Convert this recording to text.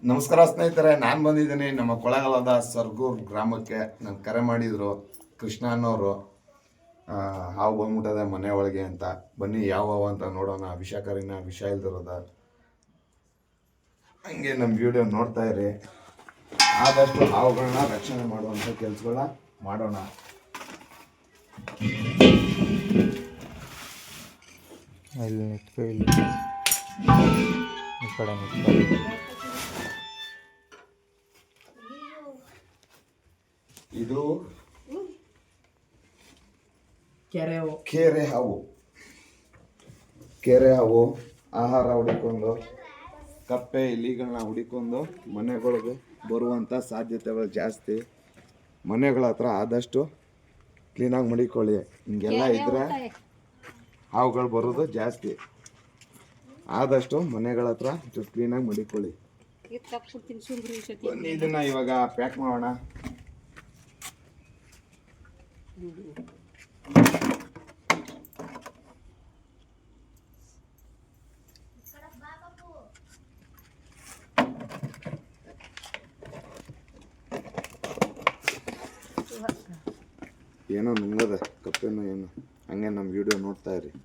ನಮಸ್ಕಾರ ಸ್ನೇಹಿತರೆ, ನಾನು ಬಂದಿದ್ದೀನಿ ನಮ್ಮ ಕೊಳ್ಳೇಗಾಲದ ಸರ್ಗೂರ್ ಗ್ರಾಮಕ್ಕೆ. ನಾನು ಕರೆ ಮಾಡಿದ್ರು ಕೃಷ್ಣ ಅನ್ನೋರು, ಹಾವು ಬಂದ್ಬಿಟ್ಟದೆ ಮನೆ ಒಳಗೆ ಅಂತ. ಬನ್ನಿ ಯಾವ ಅಂತ ನೋಡೋಣ. ವಿಷಕಾರಿನ ವಿಷ ಇಲ್ದಿರೋದ ಹಂಗೆ ನಮ್ಮ ವಿಡಿಯೋ ನೋಡ್ತಾ ಇರಿ. ಆದಷ್ಟು ಹಾವುಗಳನ್ನ ರಕ್ಷಣೆ ಮಾಡುವಂಥ ಕೆಲಸಗಳನ್ನ ಮಾಡೋಣ. ಇಲ್ಲಿ ನಿಂತ್ಕೊ, ಇಲ್ಲಿ ಈ ಕಡೆ ನಿಂತ್ಕೊ. ಇದು ಕೆರೆ ಹಾವು ಆಹಾರ ಹುಡುಕೊಂಡು, ಕಪ್ಪೆ ಇಲಿಗಳನ್ನ ಹುಡುಕೊಂಡು ಮನೆಗಳಿಗೆ ಬರುವಂಥ ಸಾಧ್ಯತೆಗಳು ಜಾಸ್ತಿ. ಮನೆಗಳ ಹತ್ರ ಆದಷ್ಟು ಕ್ಲೀನಾಗಿ ಮಡಿಕೊಳ್ಳಿ. ಹಿಂಗೆಲ್ಲ ಇದ್ರೆ ಹಾವುಗಳು ಬರೋದು ಜಾಸ್ತಿ. ಆದಷ್ಟು ಮನೆಗಳ ಹತ್ರ ಕ್ಲೀನಾಗಿ ಮಡಿಕೊಳ್ಳಿ. ಬನ್ನಿ ಇದನ್ನ ಇವಾಗ ಪ್ಯಾಕ್ ಮಾಡೋಣ. ಏನೋ ನುಂಗದ ಕಪ್ಪೆನೋ ಏನೋ, ಹಂಗೆ ನಮ್ಮ ವಿಡಿಯೋ ನೋಡ್ತಾ ಇರಿ.